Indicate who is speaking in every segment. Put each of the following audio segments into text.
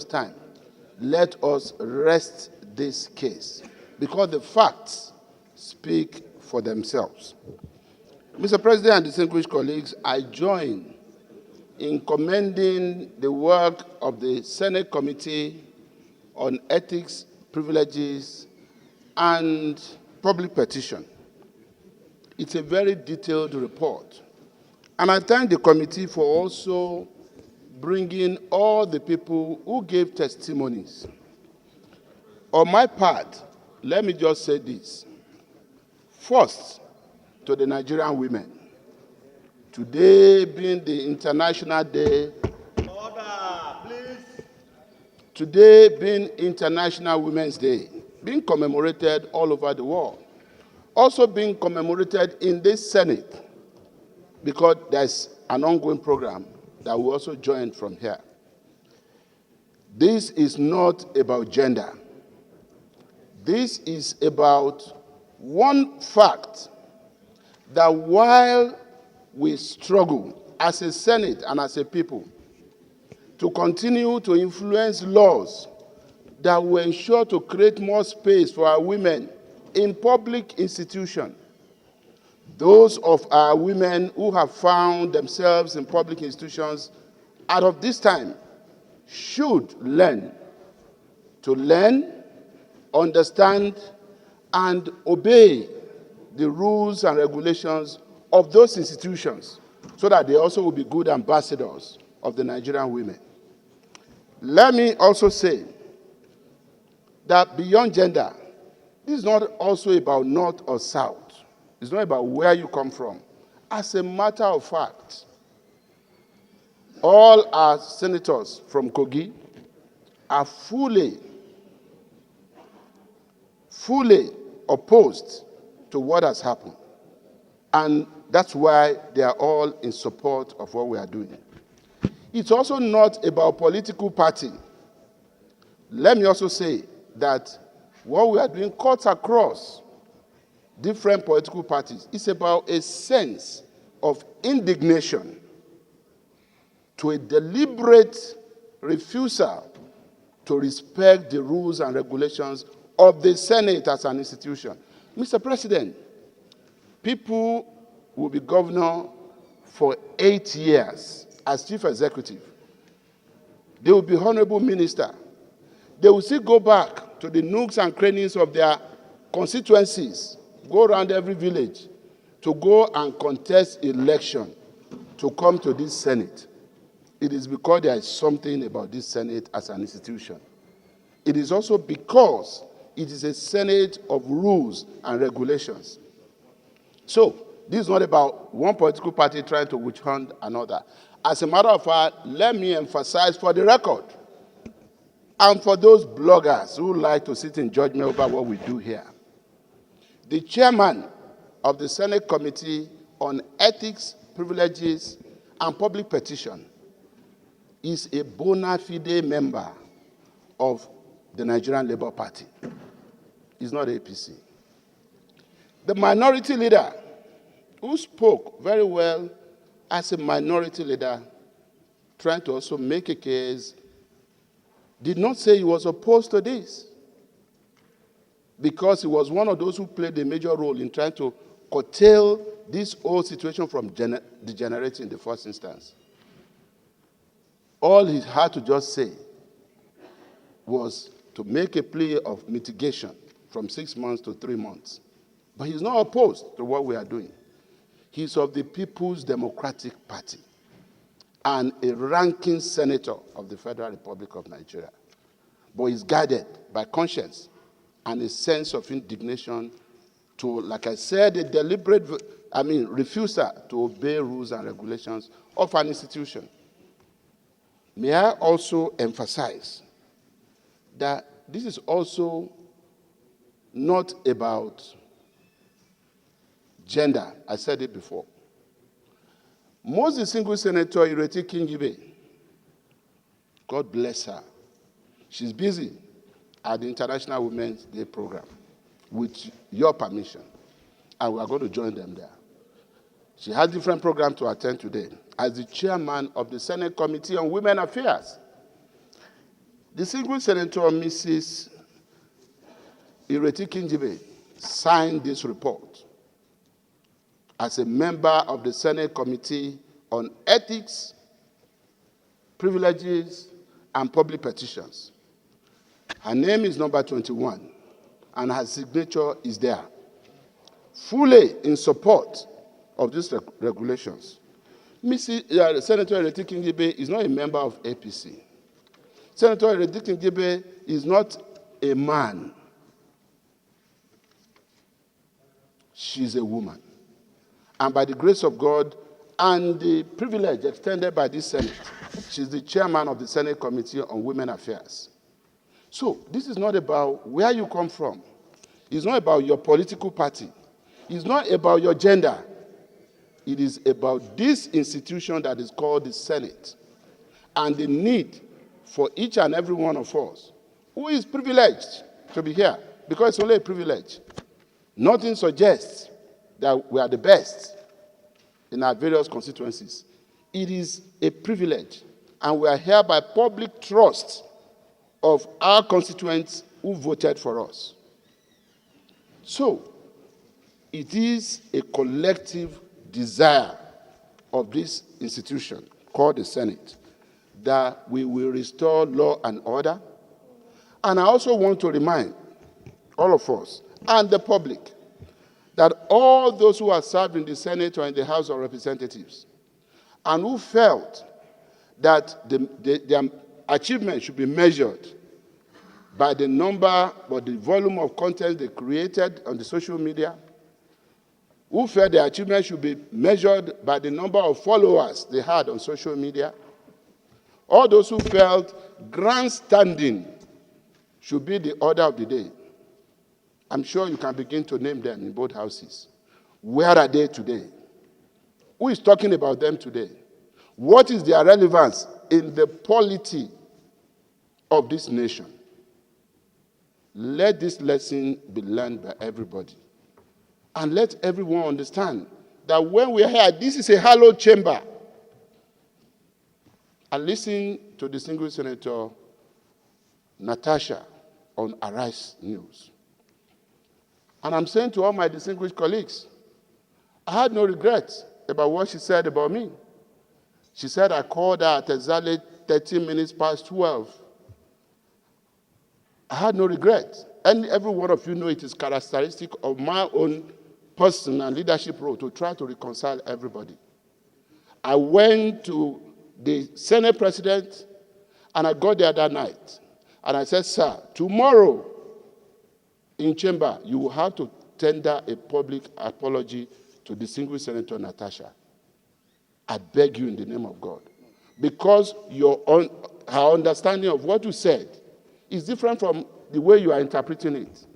Speaker 1: time, let us rest this case because the facts speak for themselves. Mr. President and distinguished colleagues, I join in commending the work of the Senate Committee on Ethics, Privileges, and Public Petition. It's a very detailed report. And I thank the committee for also bringing all the people who gave testimonies. On my part, let me just say this. First, to the Nigerian women. Today being the International Day.
Speaker 2: Order, please.
Speaker 1: Today being International Women's Day, being commemorated all over the world. Also being commemorated in this Senate, because there's an ongoing program that we also joined from here. This is not about gender. This is about one fact, that while we struggle as a Senate and as a people to continue to influence laws that will ensure to create more space for our women in public institutions, those of our women who have found themselves in public institutions out of this time should learn, understand, and obey the rules and regulations of those institutions so that they also will be good ambassadors of the Nigerian women. Let me also say that beyond gender, this is not also about North or South. It's not about where you come from. As a matter of fact, all our senators from Kogi are fully opposed to what has happened. And that's why they are all in support of what we are doing. It's also not about political party. Let me also say that what we are doing cuts across different political parties. It's about a sense of indignation to a deliberate refusal to respect the rules and regulations of the Senate as an institution. Mr. President, people will be governor for 8 years as chief executive. They will be honorable minister. They will still go back to the nooks and crannies of their constituencies, go around every village to go and contest election to come to this Senate. It is because there is something about this Senate as an institution. It is also because it is a Senate of rules and regulations. So, this is not about one political party trying to witch hunt another. As a matter of fact, let me emphasize for the record, and for those bloggers who like to sit in judgment over what we do here, the chairman of the Senate Committee on Ethics, Privileges, and Public Petition is a bona fide member of the Nigerian Labour Party. He's not APC. The minority leader, who spoke very well as a minority leader, trying to also make a case, did not say he was opposed to this, because he was one of those who played a major role in trying to curtail this whole situation from degenerating in the first instance. All he had to just say was to make a plea of mitigation from 6 months to 3 months. But he's not opposed to what we are doing. He's of the People's Democratic Party and a ranking senator of the Federal Republic of Nigeria. But he's guided by conscience and a sense of indignation to, like I said, a deliberate, refusal to obey rules and regulations of an institution. May I also emphasize that this is also not about gender. I said it before. Most distinguished Senator Ireti Kingibe, God bless her, she's busy at the International Women's Day program with your permission, and we are going to join them there. She has different programs to attend today as the chairman of the Senate Committee on Women Affairs. Distinguished Senator Mrs. Ireti Kingibe signed this report as a member of the Senate Committee on Ethics, Privileges, and Public Petitions. Her name is number 21, and her signature is there, fully in support of these regulations. Senator Ireti Kingibe is not a member of APC. Senator Ireti Kingibe is not a man. She's a woman. And by the grace of God and the privilege extended by this Senate, she's the chairman of the Senate Committee on Women Affairs. So this is not about where you come from. It's not about your political party. It's not about your gender. It is about this institution that is called the Senate and the need for each and every one of us who is privileged to be here, because it's only a privilege. Nothing suggests that we are the best in our various constituencies. It is a privilege, and we are here by public trust of our constituents who voted for us. So, it is a collective desire of this institution called the Senate that we will restore law and order. And I also want to remind all of us and the public that all those who are served in the Senate or in the House of Representatives and who felt that their achievement should be measured by the number or the volume of content they created on the social media, who felt their achievement should be measured by the number of followers they had on social media, all those who felt grandstanding should be the order of the day. I'm sure you can begin to name them in both houses. Where are they today? Who is talking about them today? What is their relevance in the polity of this nation? Let this lesson be learned by everybody. And let everyone understand that when we are here, this is a hallowed chamber. I listened to distinguished Senator Natasha on Arise News. And I'm saying to all my distinguished colleagues, I had no regrets about what she said about me. She said I called her at exactly 13 minutes past 12. I had no regret. And every one of you know it is characteristic of my own person and leadership role to try to reconcile everybody. I went to the Senate president and I got there that night. And I said, sir, tomorrow in chamber, you will have to tender a public apology to distinguished Senator Natasha. I beg you in the name of God. Because her understanding of what you said is different from the way you are interpreting it,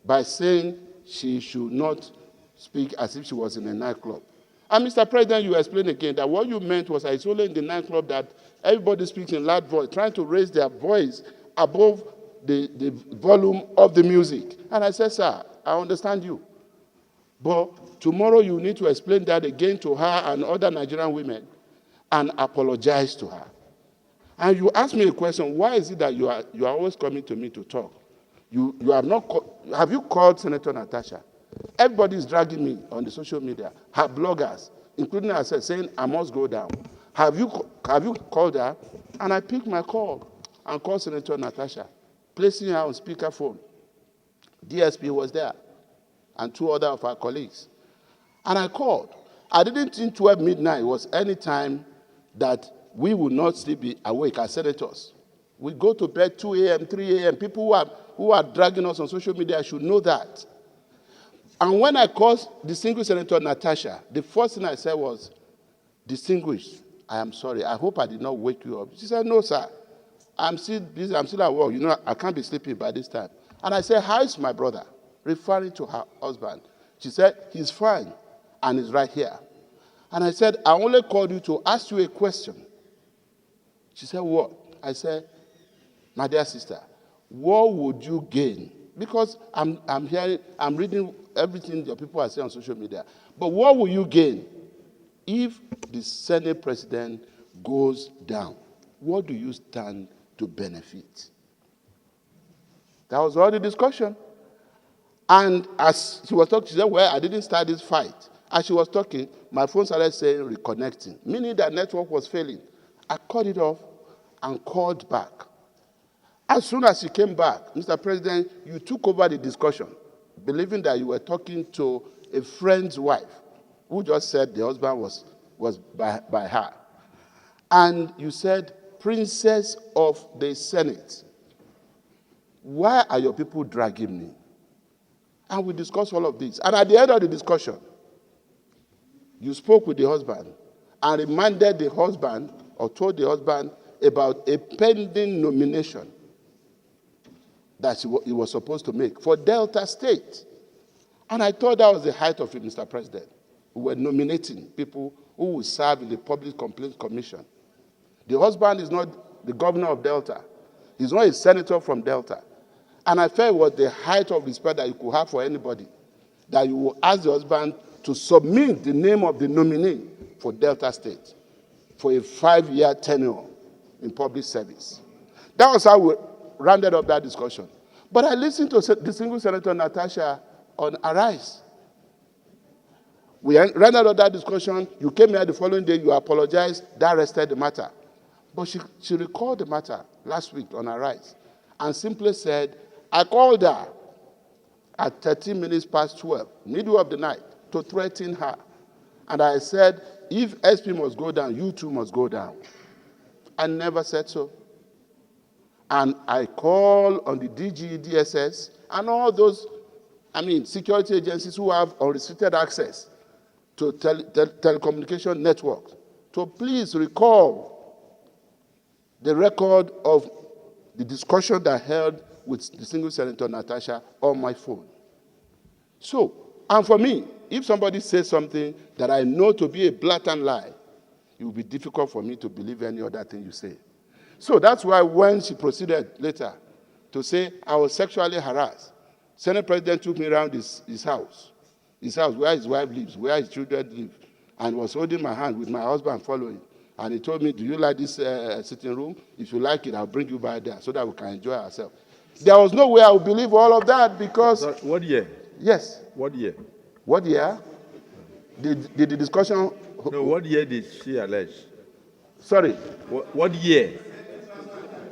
Speaker 1: by saying she should not speak as if she was in a nightclub. And Mr. President, you explained again that what you meant was that it's only in the nightclub that everybody speaks in loud voice, trying to raise their voice above the volume of the music. And I said, sir, I understand you. But tomorrow you need to explain that again to her and other Nigerian women and apologize to her. And you asked me a question, why is it that you are always coming to me to talk? You have not have you called Senator Natasha? Everybody is dragging me on the social media, her bloggers, including herself, saying I must go down. Have you called her? And I picked my call and called Senator Natasha, placing her on speakerphone. DSP was there, and two other of our colleagues. And I called. I didn't think 12 midnight was any time that we would not still be awake as senators. We go to bed 2 a.m., 3 a.m. People who are dragging us on social media should know that. And when I called distinguished Senator Natasha, the first thing I said was, distinguished, I am sorry. I hope I did not wake you up. She said, no, sir. I'm still busy. I'm still at work. You know, I can't be sleeping by this time. And I said, how is my brother? Referring to her husband. She said, he's fine and he's right here. And I said, I only called you to ask you a question. She said, what? I said, my dear sister, what would you gain? Because I'm reading everything your people are saying on social media. But what will you gain if the Senate president goes down? What do you stand to benefit. That was all the discussion. And as she was talking, she said, well, I didn't start this fight. As she was talking, my phone started saying reconnecting, meaning that network was failing. I cut it off and called back. As soon as she came back, Mr. President, you took over the discussion, believing that you were talking to a friend's wife who just said the husband was by her. And you said, Princess of the Senate, why are your people dragging me? And we discussed all of this. And at the end of the discussion, you spoke with the husband and reminded the husband or told the husband about a pending nomination that he was supposed to make for Delta State. And I thought that was the height of it, Mr. President. We were nominating people who will serve in the Public Complaints Commission. The husband is not the governor of Delta. He's not a senator from Delta. And I felt it was the height of respect that you could have for anybody, that you will ask the husband to submit the name of the nominee for Delta State for a 5-year tenure in public service. That was how we rounded up that discussion. But I listened to the single Senator Natasha on Arise. We rounded up that discussion. You came here the following day, you apologized, that rested the matter. But she recalled the matter last week on Arise and simply said, I called her at 13 minutes past 12, middle of the night, to threaten her. And I said, if SP must go down, you too must go down. I never said so. And I call on the DG, DSS, and all those, security agencies who have unrestricted access to telecommunication networks to please recall the record of the discussion that I held with the single Senator Natasha on my phone. So, and for me, if somebody says something that I know to be a blatant lie, it will be difficult for me to believe any other thing you say. So that's why when she proceeded later to say I was sexually harassed, Senate President took me around his house where his wife lives, where his children live, and was holding my hand with my husband following. And he told me, do you like this sitting room? If you like it, I'll bring you by there so that we can enjoy ourselves. There was no way I would believe all of that because...
Speaker 3: So what year?
Speaker 1: Yes.
Speaker 3: What year?
Speaker 1: What year? Did the discussion...
Speaker 3: No, what year did she allege?
Speaker 1: Sorry?
Speaker 3: What year?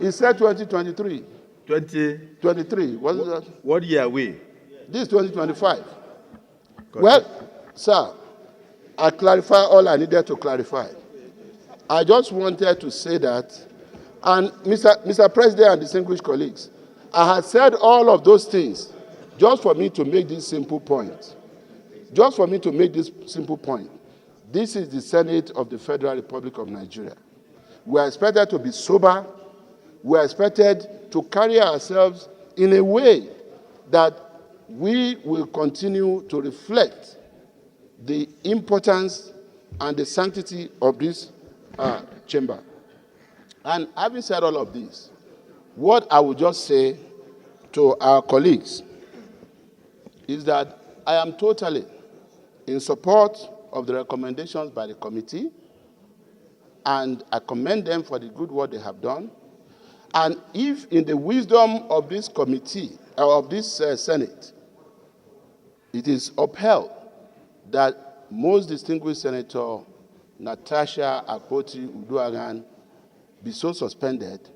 Speaker 1: He said 2023.
Speaker 3: 2023. What year are we?
Speaker 1: This is 2025. Well, sir, I clarified all I needed to clarify. I just wanted to say that, and Mr. President and distinguished colleagues, I had said all of those things just for me to make this simple point. Just for me to make this simple point. This is the Senate of the Federal Republic of Nigeria. We are expected to be sober. We are expected to carry ourselves in a way that we will continue to reflect the importance and the sanctity of this chamber. And having said all of this, what I would just say to our colleagues is that I am totally in support of the recommendations by the committee, and I commend them for the good work they have done. And if in the wisdom of this committee, or of this Senate, it is upheld that most distinguished Senator Natasha Akpoti-Uduaghan be so suspended,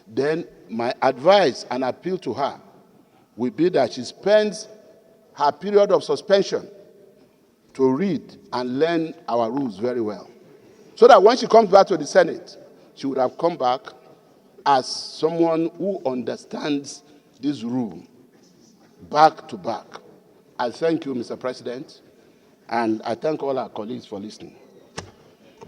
Speaker 1: then my advice and appeal to her will be that she spends her period of suspension to read and learn our rules very well. So that when she comes back to the Senate, she would have come back as someone who understands this rule back to back. I thank you, Mr. President, and I thank all our colleagues for listening.